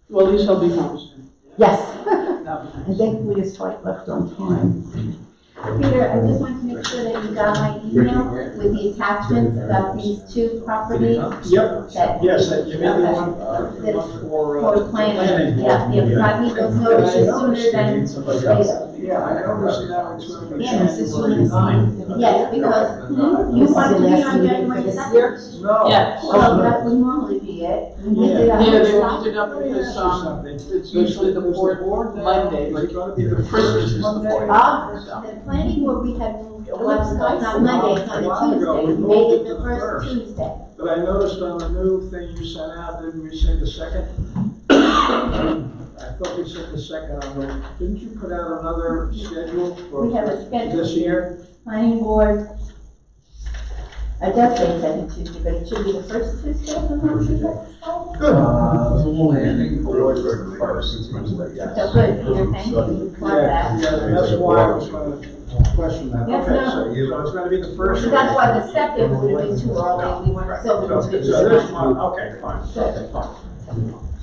Well, at least I'll be home. Yes. That'll be And nice. thankfully his flight left on time. Peter, I just want to make sure that you got my email with the attachments about these two properties. Yep, That- yes, you made Okay. one for. For planning, yeah, so I need those notices sooner than later. Yeah, I noticed now it's going to be Yeah, it's as soon as- January 9th. Yes, because you want to be on January 2nd? No. Yeah. Well, that would normally be it. We need to- Yeah, they moved it up Let me because, ask you something. it's usually the fourth Monday, but It's going to be the Christmas first is the Monday. fourth. The planning board, we had moved, it was not Monday, it's on a Tuesday, we made it the first Tuesday. But I noticed on the new thing you sent out, didn't we say the second? I thought we said the second, didn't you put out another schedule for We have a schedule this year? Planning board, I does say second Tuesday, but it should be the first Tuesday of the month, is that so? Planning board first. So good, Peter, thank you for that. Yeah, that's why I was going to question that. Yes, Okay, no. so it's going to be the first. So that's why the second would have been too early, we weren't so. So this month, okay, fine, okay, fine.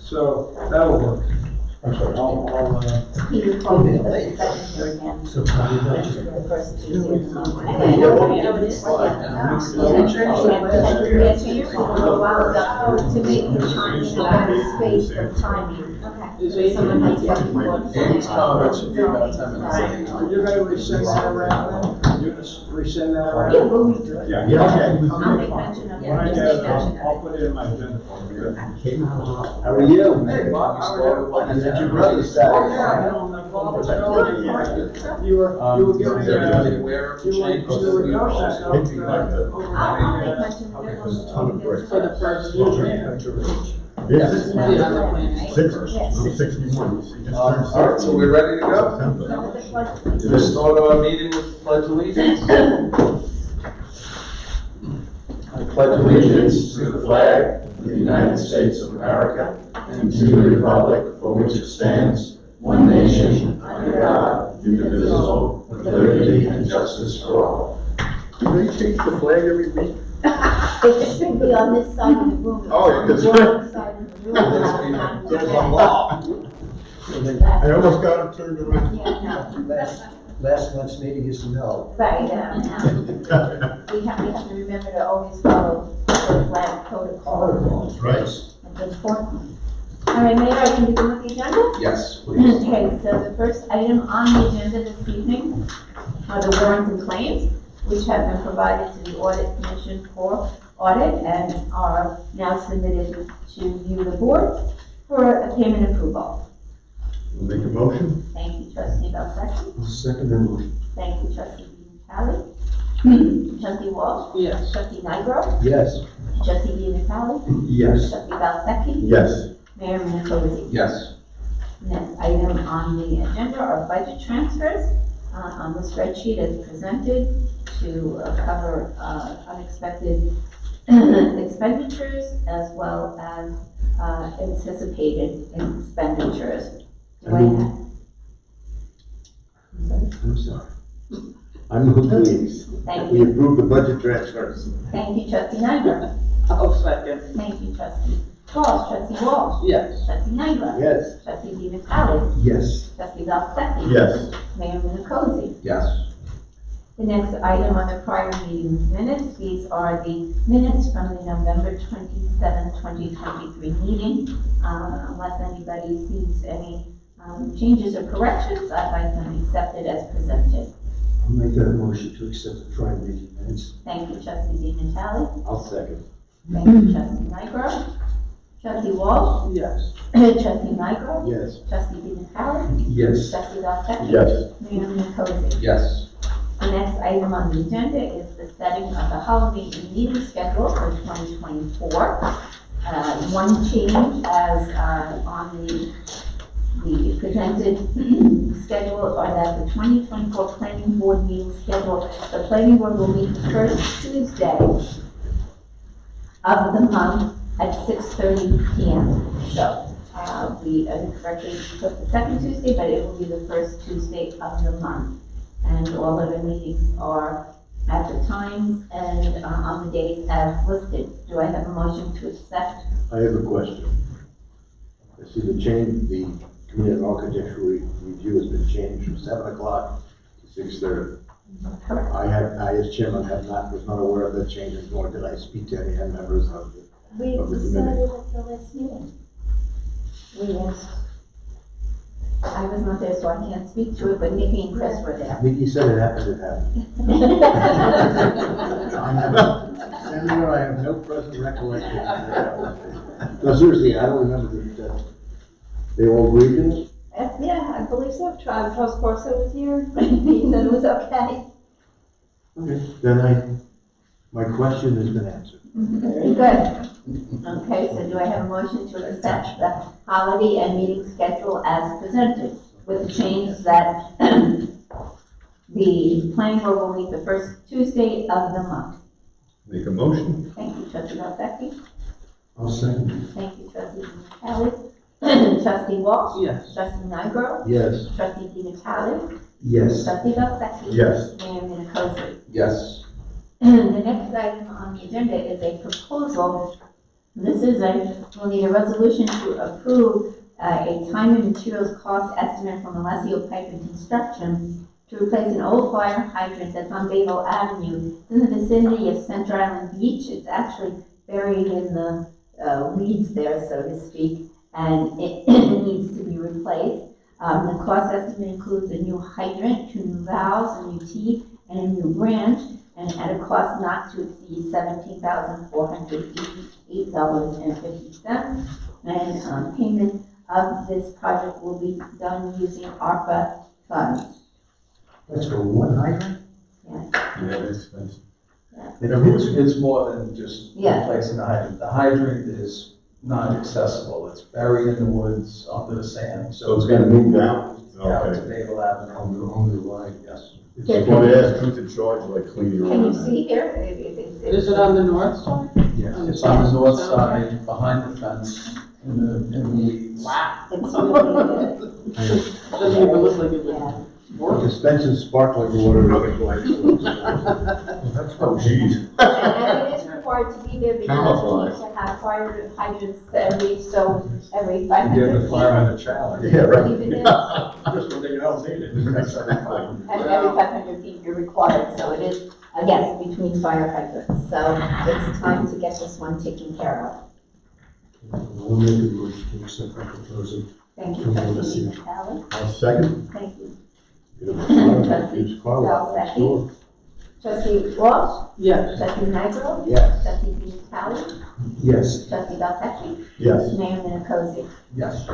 So that'll work. I'll, Peter called me for the second again. The first Tuesday of the month. Okay, yeah, well, yeah, it's fine. Yes, you for a little while ago to make the timing about the space for timing. Is So it- someone has something for. Amy's comment should be about 10 minutes late. You're going to resend that around then? You're going to resend that around? Yeah, we'll do it. Yeah. I'll make mention of it. When I Just get make it, mention of I'll put it in my agenda. How are you? Hey, Bob, how are you? Did your brother say? Oh, yeah, Bob was telling me, you were giving Is everybody me, aware of the you were changes? negotiating I'll make mention of it. for the first meeting. Yes. Yeah, on the plan. Yes. 61. All right, so we're ready to go? So with the pledge. Let's start our meeting with pledge allegiance. I pledge allegiance to the flag of the United States of America and to the republic for which it stands, one nation, under God, indivisible, with liberty and justice for all. Do they change the flag every week? It should be on this side of the room. Oh, yeah, 'cause- On the wrong side of the room. There's a law. I almost got them turned around. Yeah, no. Last month's meeting is no. Right, we have to remember to always follow the flag protocol. That's right. It's important. All right, Mayor, I can begin with the agenda? Yes, please. Okay, so the first item on the agenda this evening are the warrants and claims, which have been provided to the Audit Commission for audit and are now submitted to you, the board, for a payment approval. We'll make a motion. Thank you, trustee Belzetti. I'll second that motion. Thank you, trustee Vitale. Trustee Walsh. Yes. Trustee Nigro. Yes. Trustee Vitale. Yes. Trustee Belzetti. Yes. Mayor Minnikozy. Yes. Next item on the agenda are budget transfers on the spreadsheet as presented to cover unexpected expenditures as well as anticipated expenditures. Do I have? I'm sorry. I move please. Thank We you. approve the budget transfers. Thank you, trustee Nyberg. I'll second. Thank you, trustee Walsh. Trustee Walsh. Yes. Trustee Nyberg. Yes. Trustee Vitale. Yes. Trustee Belzetti. Yes. Mayor Minnikozy. Yes. The next item on the prior meeting's minutes, these are the minutes from the November 27, 2023 meeting. Unless anybody sees any changes or corrections, I'd like them accepted as presented. I'll make that motion to accept the prior meeting minutes. Thank you, trustee Di Natale. I'll second. Thank you, trustee Nigro. Trustee Walsh. Yes. Trustee Nigro. Yes. Trustee Di Natale. Yes. Trustee Belzetti. Yes. Mayor Minnikozy. Yes. The next item on the agenda is the setting of the Halloween meeting schedule for 2024. One change as on the presented schedule are that the 2024 planning board meeting schedule, the planning board will meet the first Tuesday of the month at 6:30 p.m. So we correctly put the second Tuesday, but it will be the first Tuesday of the month. And all of the meetings are at the times and on the days as listed. Do I have a motion to accept? I have a question. I see the change, the community architectural review has been changed from 7 o'clock to 6:30. I, as chairman, was not aware of that change, nor did I speak to any members of the. We Of the decided at the last meeting. I was not there, so I can't speak to it, but Nikki and Chris were there. Nikki said it happened, it happened. Senator, I have no present recollection. No, seriously, I don't remember that they all agreed to it? Yeah, I believe so. Charles Corso was here. He said it was okay. Okay, then my question has been answered. Very good. Okay, so do I have a motion to accept the holiday and meeting schedule as presented with the change that the planning board will meet the first Tuesday of the month? Make a motion. Thank you, trustee Belzaki. I'll second. Thank you, trustee Kelly. Trustee Walsh. Yes. Trustee Nygrow. Yes. Trustee Di Natale. Yes. Trustee Belzaki. Yes. Mayor Minnikoski. Yes. The next item on the agenda is a proposal. We'll need a resolution to approve a time and materials cost estimate from Alessio Pipe and Construction to replace an old fire hydrant that's on Bayville Avenue. It's in the vicinity of Center Island Beach. It's actually buried in the weeds there, so to speak, and it needs to be replaced. The cost estimate includes a new hydrant, 2 new valves, a new teeth, and a new branch, and at a cost not to exceed $17,488.50. And payment of this project will be done using ARPA funds. Let's go, one hydrant? Yes. Yeah, that's expensive. It's more than just Yeah. replacing the hydrant. The hydrant is not accessible. It's buried in the woods under the sand, So it's gonna move down? Out to Okay. Bayville Avenue. On the line. Yes. That's why they asked who's in charge of like cleaning Can you around. see here? Is it on the north side? Yes. It's on the north side, behind the fence, in the weeds. Wow. It's really good. Doesn't even look like it Yeah. would work. Dispensing sparkling water. Oh, geez. And it is required to be there because Camouflage. we need to have fire hydrants every 500 You get the feet. fire on the challenge. Yeah, right. Even if- Just when they else need it. And every 500 feet you're required, so it is, yes, between fire hydrants. So it's time to get this one taken care of. I'll make a motion to accept the proposal. Thank you, trustee Kelly. I'll second. Thank you. Use Carla next door. Trustee Walsh, Yes. trustee Nygrow, Yes. trustee Di Natale, Yes. trustee Belzaki, Yes. Mayor Minnikoski. Yes.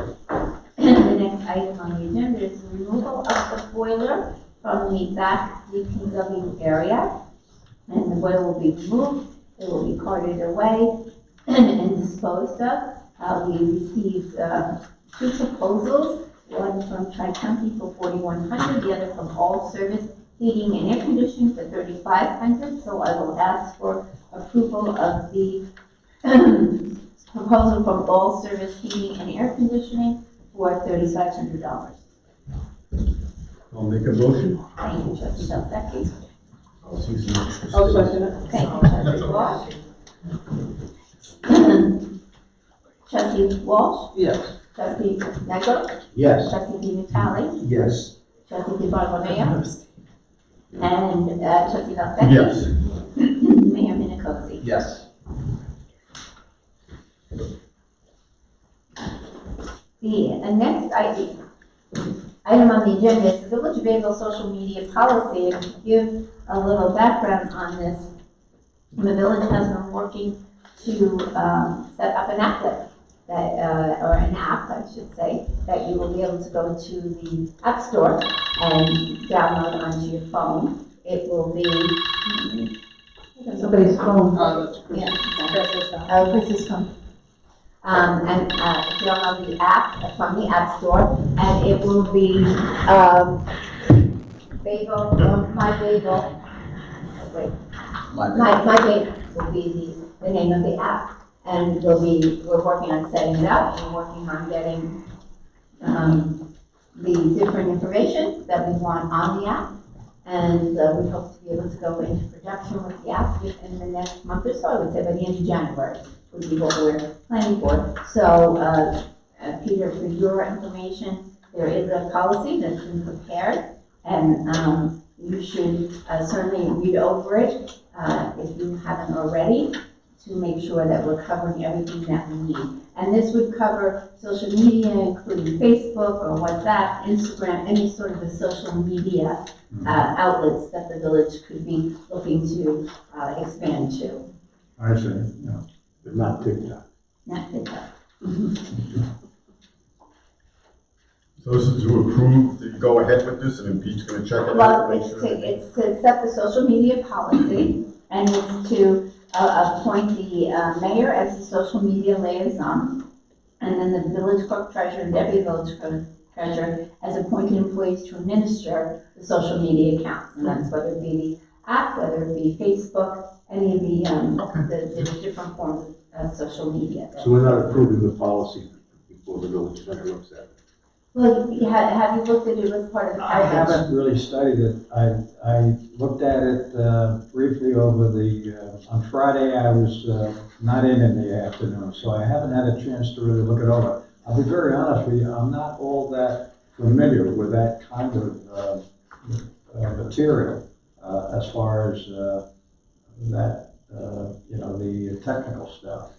The next item on the agenda is the removal of the boiler from the back DPW area. And the boiler will be removed, it will be carted away and disposed of. We received 2 proposals, one from Tri-County for $4,100, the other from All Service Heating and Air Conditioning for $3,500. So I will ask for approval of the proposal from All Service Heating and Air Conditioning for $3,500. I'll make a motion. Thank you, trustee Belzaki. I'll see some extra I'll space. second it. Thank you, trustee Walsh. Trustee Walsh, Yes. trustee Nygrow, Yes. trustee Di Natale, Yes. trustee DeBartolomeo, and trustee Belzaki. Yes. Mayor Minnikoski. Yes. The next item on the agenda is the Village of Bayville social media policy. And to give a little background on this, the village has been working to set up an applet that, or an app, I should say, that you will be able to go to the App Store and download onto your phone. It will be Somebody's phone. Oh, that's good. Yeah, Chris's phone. And download the app from the App Store, and it will be Bayville, My Bayville. Wait, My Bayville will be the name of the app, and we're working on setting it up. We're working on getting the different information that we want on the app. And we hope to be able to go into production with the app within the next month or so. I would say by the end of January would be what we're planning for. So Peter, for your information, there is a policy that's been prepared, and you should certainly read over it if you haven't already, to make sure that we're covering everything that we need. And this would cover social media, including Facebook or WhatsApp, Instagram, any sort of a social media outlets that the village could be looking to expand to. I see, yeah, but not TikTok. Not TikTok. So this is to approve, to go ahead with this, and then Pete's gonna check it Well, out? make it's sure to, everything- it's to set the social media policy, and it's to appoint the mayor as the social media liaison, and then the village clerk treasurer and deputy village clerk treasurer as appointed employees to administer the social media accounts. And that's whether it be the app, whether it be Facebook, any of the different forms of social media. So we're not approving the policy before the village center looks at it. Well, have you looked at it as part of the I package? haven't really studied it. I looked at it briefly over on Friday. I was not in the afternoon, so I haven't had a chance to really look it over. I'll be very honest with you, I'm not all that familiar with that kind of material as far as that, the technical stuff.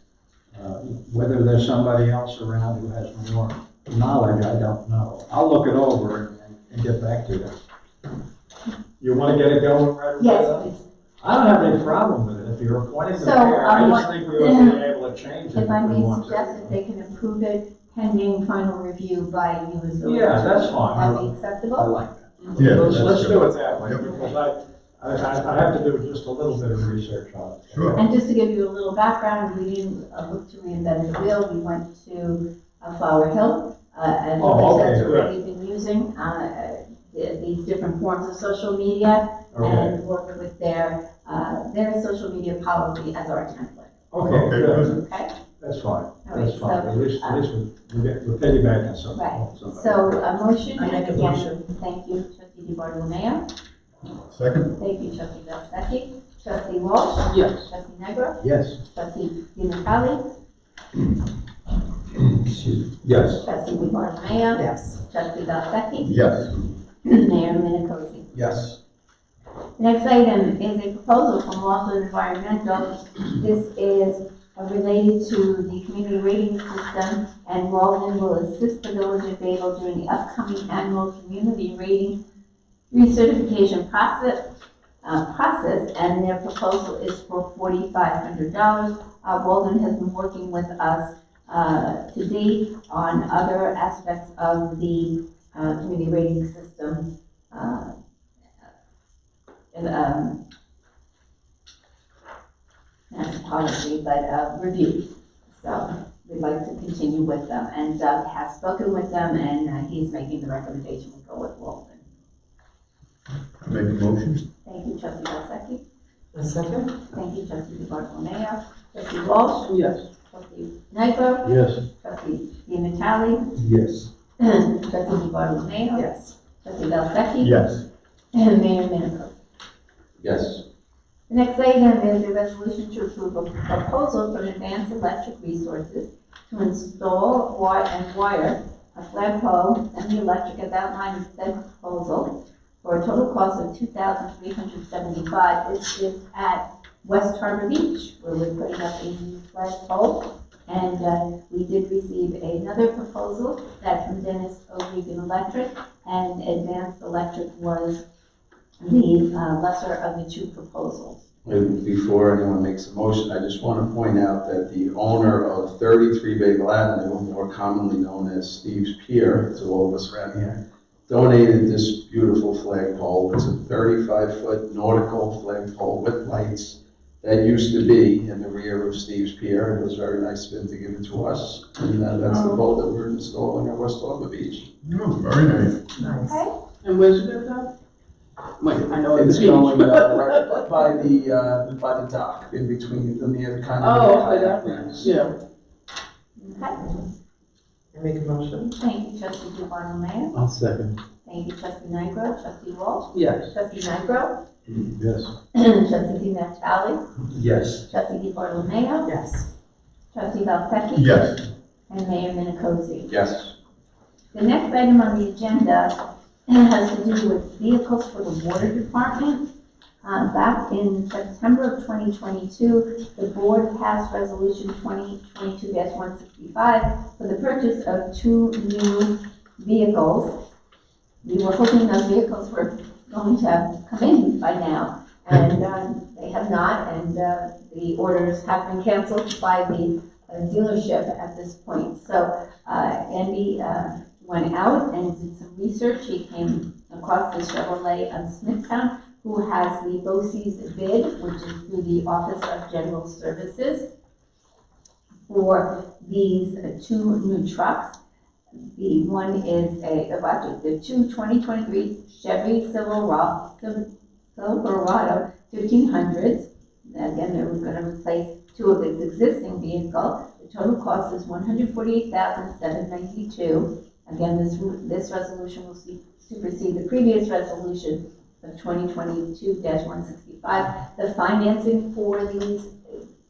Whether there's somebody else around who has more knowledge, I don't know. I'll look it over and get back to you. You want to get it going right away? Yes, please. I don't have any problem with it. If you're appointing the So, mayor, I what- just think we ought to be able to change it If I if we may want suggest that to. they can approve it pending final review by you as the. Yeah, that's fine. That'd be I acceptable? like that. Yeah, Let's that's do good. it that way, Yep. because I have to do just a little bit of research on it. Sure. And just to give you a little background, we didn't look to reinvent the wheel. We went to Flower Hill, and Oh, okay, that's good. already been using these different forms of social media Okay, and worked with their social media policy as our template. okay, good. Okay? That's fine. All right, That's fine. so, At least we're piggybacking something. Right. somebody. So a motion. I make a and motion. Thank you, trustee DiBartolomeo. Second? Thank you, trustee Belzaki. Trustee Walsh. Yes. Trustee Negro. Yes. Trustee Di Natale. Excuse me. Yes. Trustee DiBartolomeo. Yes. Trustee Belzaki. Yes. Mayor Minicozy. Yes. The next item is a proposal from Laughlin Environmental. This is related to the community rating system, and Walden will assist the village of Bayville during the upcoming annual community rating recertification process, and their proposal is for $4,500. Walden has been working with us to date on other aspects of the community rating system not policy, but review. So we'd like to continue with them, and Doug has spoken with them, and he's making the recommendation we go with Walden. I make a motion? Thank you, trustee Belzaki. A second? Thank you, trustee DiBartolomeo. Trustee Walsh. Yes. Trustee Nyro. Yes. Trustee Di Natale. Yes. Trustee DiBartolomeo. Yes. Trustee Belzaki. Yes. And Mayor Minico. Yes. The next item is a resolution to approve a proposal from Advanced Electric Resources to install and wire a flagpole and the electric as outlined in said proposal for a total cost of $2,375. This is at West Harbor Beach, where we're putting up a new flagpole. And we did receive another proposal that from Dennis O'Regan Electric, and Advanced Electric was the lesser of the two proposals. And before anyone makes a motion, I just want to point out that the owner of 33 Bayville Avenue, more commonly known as Steve's Pier, to all of us around here, donated this beautiful flagpole. It's a 35-foot nautical flagpole with lights that used to be in the rear of Steve's Pier. It was very nice of him to give it to us, and that's the pole that we're installing at West Harbor Beach. Oh, very nice. Nice. Okay? And where's it at? Wait, I know It's it's beach. going right by the dock, in between, near the kind of. Oh, okay, that, yeah. Okay. I make a motion. Thank you, trustee DiBartolomeo. I'll second. Thank you, trustee Nyro. Trustee Walsh. Yes. Trustee Nyro. Yes. Trustee Di Natale. Yes. Trustee DiBartolomeo. Yes. Trustee Belzaki. Yes. and Mayor Minicozzi. Yes. The next item on the agenda has to do with vehicles for the water department. Back in September of 2022, the board passed resolution 2022-165 for the purchase of 2 new vehicles. We were hoping those vehicles were going to come in by now, and they have not, and the orders have been canceled by the dealership at this point. So Andy went out and did some research. He came across the Chevrolet of Smithtown, who has the BOCES bid, which is through the Office of General Services, for these 2 new trucks. The one is the 2 2023 Chevy Silverado 1500s. Again, they're going to replace 2 of its existing vehicles. The total cost is $148,792. Again, this resolution will supersede the previous resolution of 2022-165. The financing for these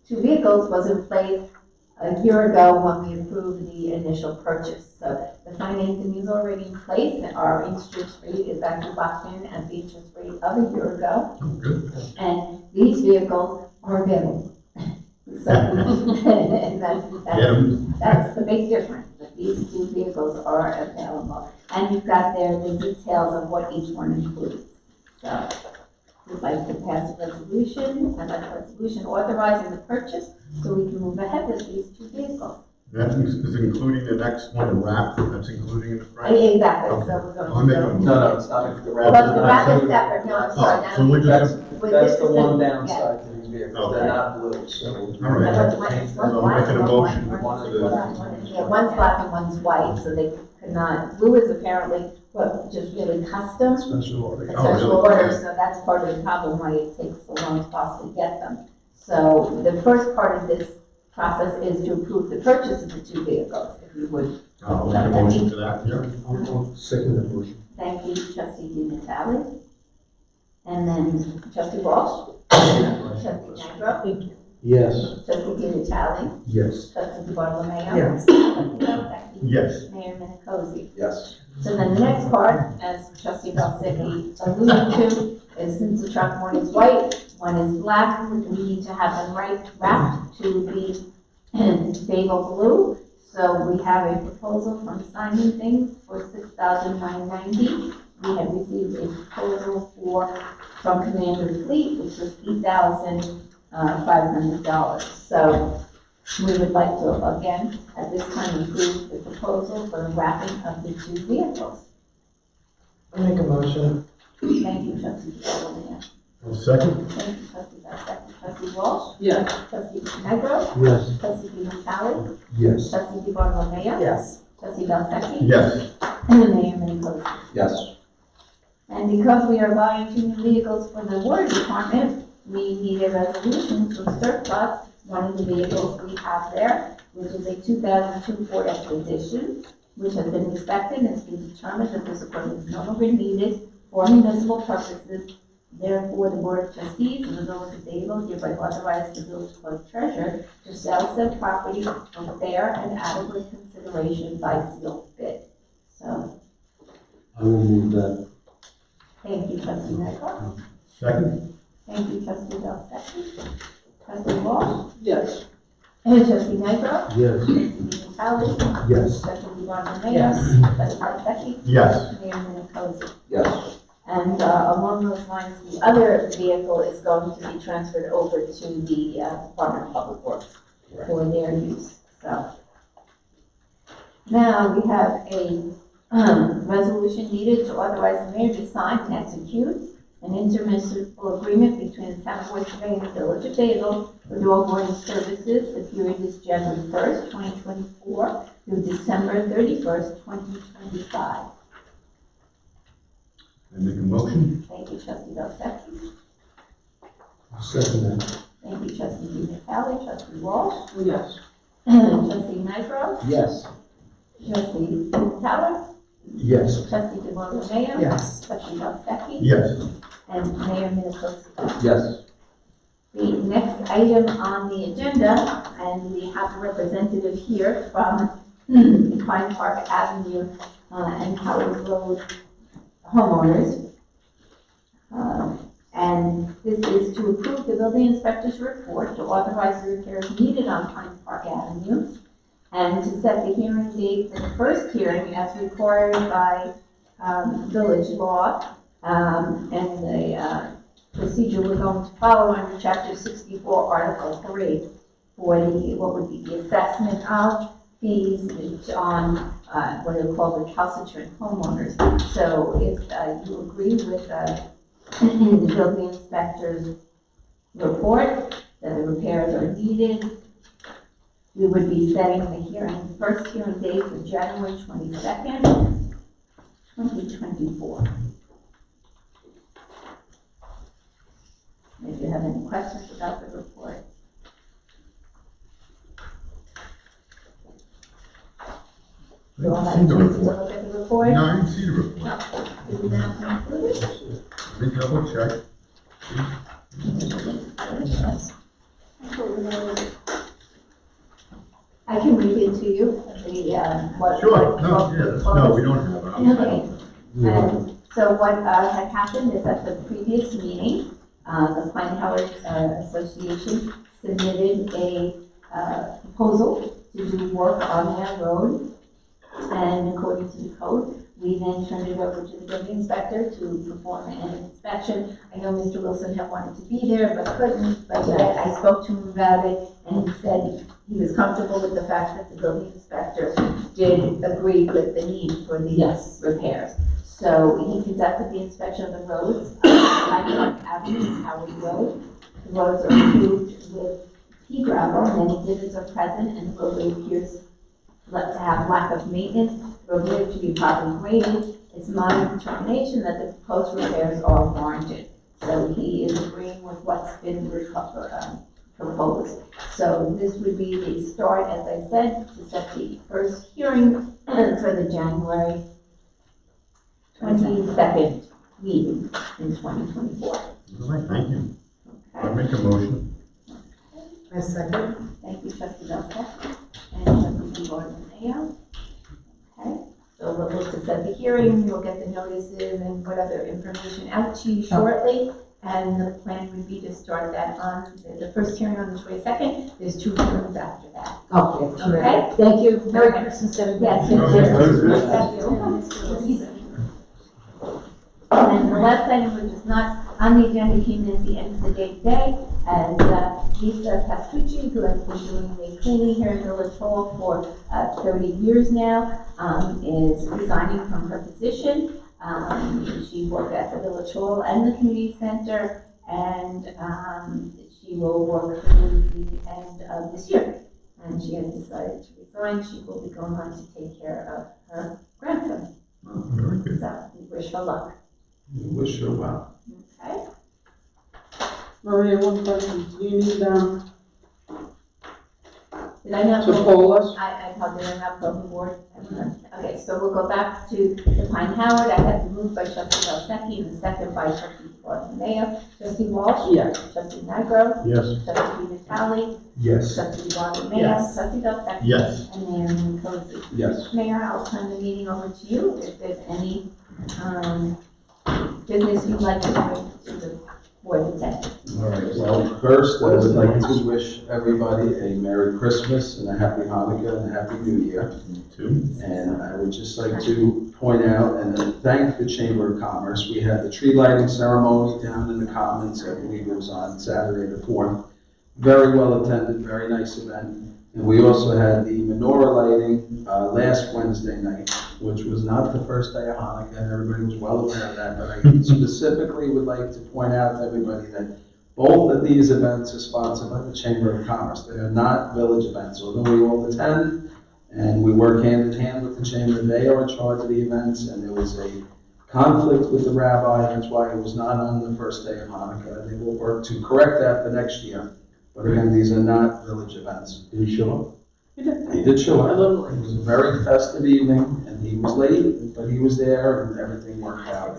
2 vehicles was in place a year ago when we approved the initial purchase. So the financing is already in place, and our interest rate is actually locked in at the interest rate of a year ago. And these vehicles are available. So that's the big difference, that these 2 vehicles are available. And you've got there the details of what each one includes. So we'd like to pass a resolution, and a resolution authorizing the purchase so we can move ahead with these 2 vehicles. That is including the next one, the wrap, that's including the price? Exactly, Okay. so we're I'll make a going to. No, it's not the Well, wrap. the wrap is separate, no, I'm sorry. Oh, so we're just, That's the one Yeah. downside to these vehicles, Okay. they're not blue, so. all right. I'm making a motion. Yeah, one's black and one's white, so they could not, blue is apparently, just really custom, Special order. a Oh, special really? order, so that's part of the problem why it takes so long to possibly get them. So the first part of this process is to approve the purchase of the 2 vehicles, if you would. I'll make a motion to that, yeah. I'll second the motion. Thank you, trustee DiNatale. And then trustee Walsh, trustee Nigro, Yes. trustee DiNatale, Yes. trustee Bartolomeo. Yes. Trustee Belvecchi. Yes. Mayor Minicozzi. Yes. So then the next part, as trustee Belvecchi alluded to, is since the truck, one is white, one is black, we need to have them wrapped to be Bayville blue. So we have a proposal from Simon Things for $6,990. We have received a proposal from Commander Fleet, which was $8,500. So we would like to, again, at this time, approve the proposal for the wrapping of the 2 vehicles. I'll make a motion. Thank you, trustee Bartolomeo. Second? Thank you, trustee Belvecchi. Trustee Walsh? Yes. Trustee Nigro? Yes. Trustee DiNatale? Yes. Trustee Bartolomeo? Yes. Trustee Belvecchi? Yes. And Mayor Minicozzi. Yes. And because we are buying 2 new vehicles for the water department, we need a resolution to surplus one of the vehicles we have there, which is a 2002 Ford Expedition, which has been inspected and it's been determined that this equipment is no longer needed for municipal purposes. Therefore, the Board of Trustees of the Village of Bayville hereby authorize the village clerk treasurer to sell said property for fair and adequate consideration by sealed bid. So, I will move that. thank you, trustee Nigro. Second? Thank you, trustee Belvecchi. Trustee Walsh? Yes. And trustee Nigro? Yes. Trustee DiNatale? Yes. Trustee Bartolomeo? Yes. Trustee Belvecchi? Yes. Mayor Minicozzi. Yes. And along those lines, the other vehicle is going to be transferred over to the Department of Public Works for their use, so. Now, we have a resolution needed to authorize the mayor to sign and execute an intermunicipal agreement between the town of West Bay and the village of Bayville for dog boarding services. The period is January 1st, 2024 through December 31st, 2025. I make a motion? Thank you, trustee Belvecchi. Second that. Thank you, trustee DiNatale, trustee Walsh, Yes. trustee Nigro, Yes. trustee Tower, Yes. trustee Bartolomeo. Yes. Trustee Belvecchi. Yes. And Mayor Minicozzi. Yes. The next item on the agenda, and we have a representative here from Pine Park Avenue and Howard Road homeowners. And this is to approve the building inspector's report to authorize the repairs needed on Pine Park Avenue and to set the hearing date for the first hearing as required by village law. And the procedure we're going to follow under Chapter 64, Article 3 for the, what would be the assessment of fees on what are called recalcitrant homeowners. So if you agree with the building inspector's report that the repairs are needed, we would be setting the first hearing date for January 22nd, 2024. If you have any questions about the report. You all have a chance to look at the report? No, I didn't see the report. Is it not included? Let me double check. Yes. I can read it to you, what. Sure, no, we don't have it. Okay. So what had happened is at the previous meeting, the Pine Howard Association submitted a proposal to do work on their road. And according to the code, we then turned it over to the building inspector to perform an inspection. I know Mr. Wilson had wanted to be there but couldn't, but I spoke to him about it and he said he was comfortable with the fact that the building inspector did agree with the need for the repairs. So he conducted the inspection of the roads, Pine Park Avenue, Howard Road. The roads are approved with pea gravel, many divots are present, and the roadway appears to have lack of maintenance, the roadway to be properly graded. It's my determination that the proposed repairs are warranted. So he is agreeing with what's been proposed. So this would be the start, as I said, to set the first hearing for the January 22nd meeting in 2024. All right, thank you. Okay. I make a motion. I second. Thank you, Trustee Belknap and Trustee Mayo. Okay, so we'll look to set the hearing, we'll get the notices and put other information out to you shortly. And the plan would be to start that on the first hearing on the 22nd. There's 2 hearings after that. Okay, sure. Okay. Thank you. Merry Okay. Christmas, everybody. Yes, Okay. thank you. And then the last item, which is not on the agenda, came in at the end of the day today, and Lisa Pastucci, who has been doing the cleaning here in Village Hall for 30 years now, is resigning from her position. She worked at the Village Hall and the Community Center, and she will work through the end of this year. And she has decided to resign. She will be going on to take care of her grandson. Oh, very good. So we wish her luck. We wish her well. Okay? Maria, one question, do you need, Did I not? to poll us? I probably did not poll the board. Okay, so we'll go back to the Pine Howard. I have the move by Trustee Belknap and the second by Trustee Mayo. Trustee Walsh? Yes. Trustee Nigro? Yes. Trustee Vitale? Yes. Trustee Mayo? Yes. Trustee Belknap? Yes. And Mayor Nicosi. Yes. Mayor, I'll turn the meeting over to you if there's any business you'd like to bring to the board's attention. All right, well, first, I would like to wish everybody a Merry Christmas and a Happy Hanukkah and a Happy New Year. Me too. And I would just like to point out and then thank the Chamber of Commerce. We had the tree lighting ceremony down in the Commons, I believe it was on Saturday the 4th. Very well attended, very nice event. And we also had the menorah lighting last Wednesday night, which was not the first day of Hanukkah, and everybody was well aware of that. But I specifically would like to point out to everybody that both of these events are sponsored by the Chamber of Commerce. They are not village events, although we all attend and we work hand in hand with the Chamber. They are in charge of the events, and there was a conflict with the rabbi. That's why it was not on the first day of Hanukkah. They will work to correct that for next year. But again, these are not village events. Did he show up? He did show up. It was a very festive evening, and he was late, but he was there, and everything worked out.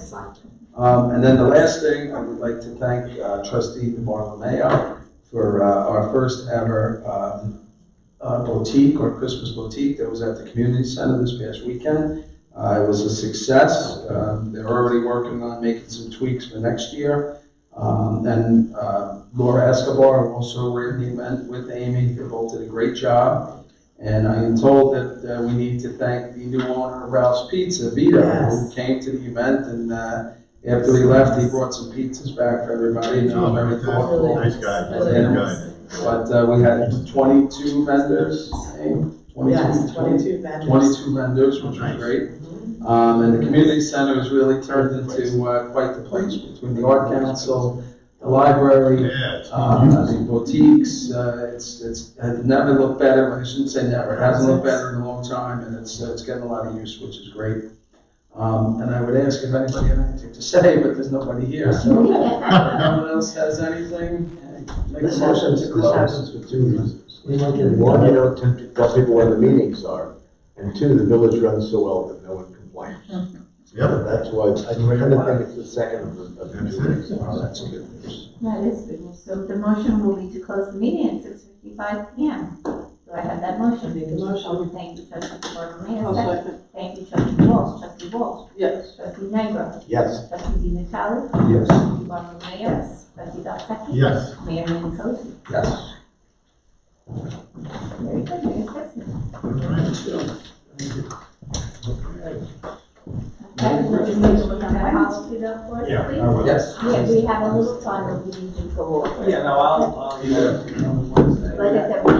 And then the last thing, I would like to thank Trustee Mayo for our first ever boutique or Christmas boutique that was at the community center this past weekend. It was a success. They're already working on making some tweaks for next year. And Laura Escobar also ran the event with Amy. They both did a great job. And I am told that we need to thank the new owner of Ralph's Pizza, Vito, who came to the event, and after he left, he brought some pizzas back for everybody. And very thoughtful. Nice guy, And- nice guy. But we had 22 vendors, Amy? 22 Yes, 22 vendors. 22 vendors, which was great. And the community center has really turned into quite the place between the art council, the library, Yeah, it's the boutiques. It's never looked better. I shouldn't say never. It hasn't looked better in a long time, and it's getting a lot of use, which is great. And I would ask if anybody had anything to say, but there's nobody here, so if no one else has anything, make a This motion happens, to this close. happens for 2 reasons. One, you don't tend to tell people where the meetings are, and 2, the village runs so well that no one complains. Yep. That's why, I kind of think it's the second of the 2 things. Oh, that's good news. That is good news. So the motion will be to close the meeting at 6:55 PM. Do I have that motion? Make a motion. Thank you, trustee Borromeo. I'll Second. second. Thank you, trustee Walsh. Trustee Walsh. Yes. Trustee Negro. Yes. Trustee Di Natale. Yes. Trustee Borromeo. Yes. Trustee Dal Yes. Mayor Mincosio. Yes. Very good, Mayor Sexton. Okay, we'll just take a look at that policy though for us, Yeah, please. I will. Yes. Yeah, we have a little fun that we need to go over. Yeah, no, I'll, Yeah. Like I said, we